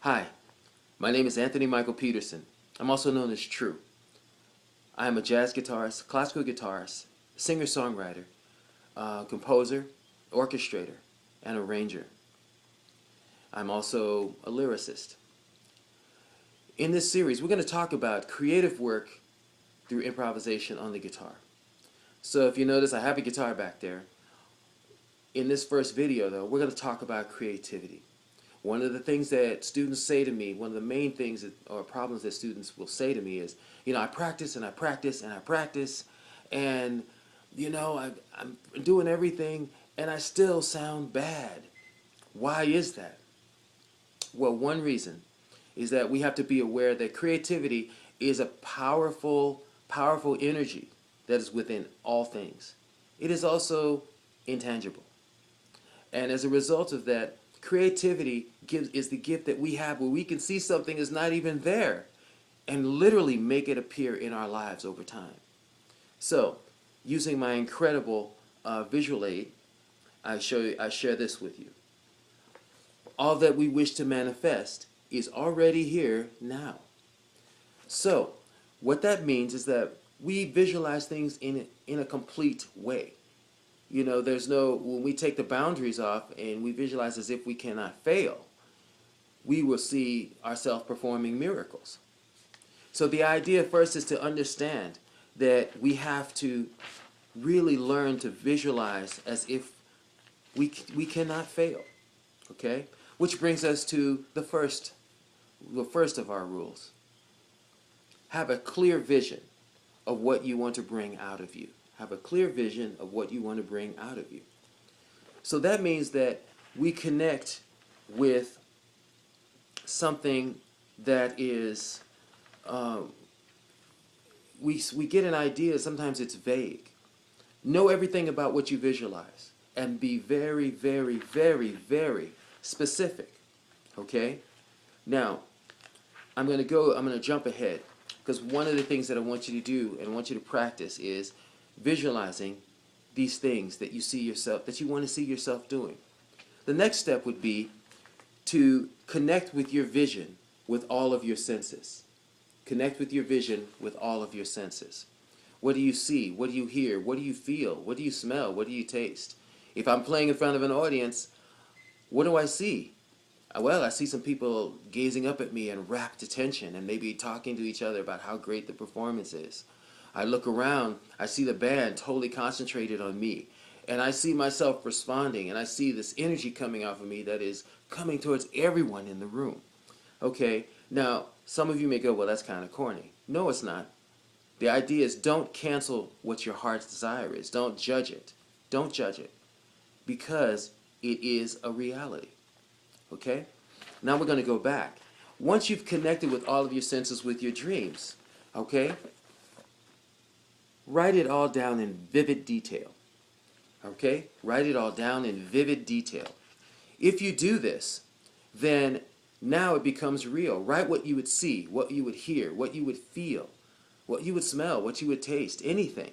Hi, my name is Anthony Michael Peterson. I'm also known as True. I am a jazz guitarist, classical guitarist, singer-songwriter, composer, orchestrator, and arranger. I'm also a lyricist. In this series, we're going to talk about creative work through improvisation on the guitar. So if you notice, I have a guitar back there. In this first video, though, we're going to talk about creativity. One of the things that students say to me, one of the main things or problems that students will say to me is, I practice and I practice and I practice, and I'm doing everything and I still sound bad. Why is that? Well, one reason is that we have to be aware that creativity is a powerful, powerful energy that is within all things. It is also intangible. And as a result of that, creativity is the gift that we have where we can see something is not even there and literally make it appear in our lives over time. So, using my incredible visual aid, I share this with you. All that we wish to manifest is already here now. So, what that means is that we visualize things in a complete way. When we take the boundaries off and we visualize as if we cannot fail, we will see ourselves performing miracles. So the idea first is to understand that we have to really learn to visualize as if we cannot fail. Okay? Which brings us to the first of our rules. Have a clear vision of what you want to bring out of you. Have a clear vision of what you want to bring out of you. So that means that we connect with something that is, we get an idea, sometimes it's vague. Know everything about what you visualize and be very, very, very, very specific. Okay? Now, I'm going to jump ahead because one of the things that I want you to do and want you to practice is visualizing these things that you see yourself, that you want to see yourself doing. The next step would be to connect with your vision with all of your senses. Connect with your vision with all of your senses. What do you see? What do you hear? What do you feel? What do you smell? What do you taste? If I'm playing in front of an audience, what do I see? Well, I see some people gazing up at me in rapt attention and maybe talking to each other about how great the performance is. I look around, I see the band totally concentrated on me, and I see myself responding, and I see this energy coming off of me that is coming towards everyone in the room. Okay, now, some of you may go, well, that's kind of corny. No, it's not. The idea is don't cancel what your heart's desire is. Don't judge it. Don't judge it, because it is a reality. Okay? Now we're going to go back. Once you've connected with all of your senses with your dreams, okay? Write it all down in vivid detail. Okay? Write it all down in vivid detail. If you do this, then now it becomes real. Write what you would see, what you would hear, what you would feel, what you would smell, what you would taste, anything.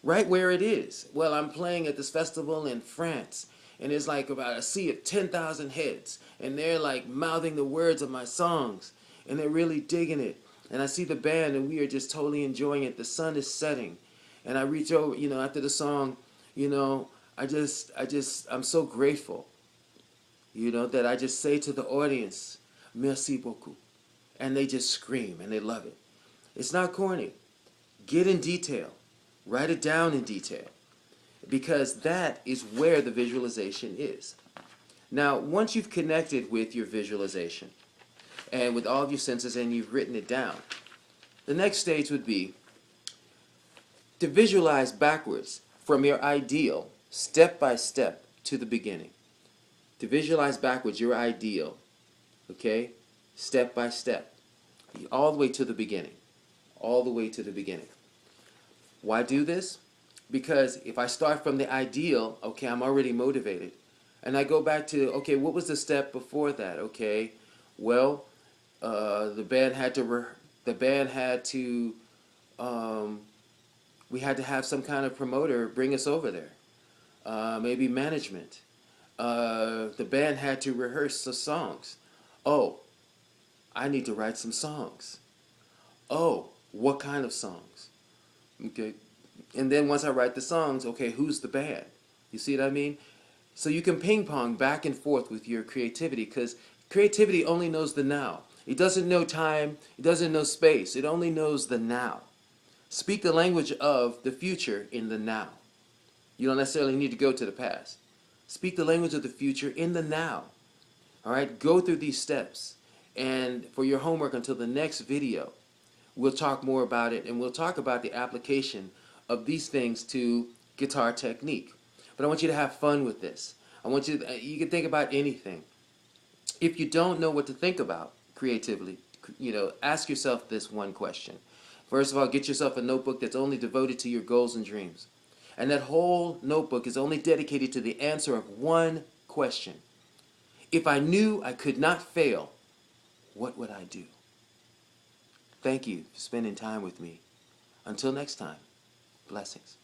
Write where it is. Well, I'm playing at this festival in France, and there's like about a sea of 10,000 heads, and they're like mouthing the words of my songs, and they're really digging it. And I see the band, and we are just totally enjoying it. The sun is setting. And I reach over, after the song, I'm so grateful, that I just say to the audience, merci beaucoup. And they just scream and they love it. It's not corny. Get in detail. Write it down in detail. Because that is where the visualization is. Now, once you've connected with your visualization and with all of your senses and you've written it down, the next stage would be to visualize backwards from your ideal, step by step, to the beginning. To visualize backwards your ideal, okay, step by step, all the way to the beginning. All the way to the beginning. Why do this? Because if I start from the ideal, okay, I'm already motivated. And I go back to, okay, what was the step before that? Okay, well, the band had to, we had to have some kind of promoter bring us over there. Maybe management. The band had to rehearse the songs. Oh, I need to write some songs. Oh, what kind of songs? Okay. And then once I write the songs, okay, who's the band? You see what I mean? So you can ping pong back and forth with your creativity because creativity only knows the now. It doesn't know time, it doesn't know space, it only knows the now. Speak the language of the future in the now. You don't necessarily need to go to the past. Speak the language of the future in the now. All right, go through these steps. And for your homework until the next video, we'll talk more about it and we'll talk about the application of these things to guitar technique. But I want you to have fun with this. You can think about anything. If you don't know what to think about creatively, ask yourself this one question. First of all, get yourself a notebook that's only devoted to your goals and dreams. And that whole notebook is only dedicated to the answer of one question. If I knew I could not fail, what would I do? Thank you for spending time with me. Until next time, blessings.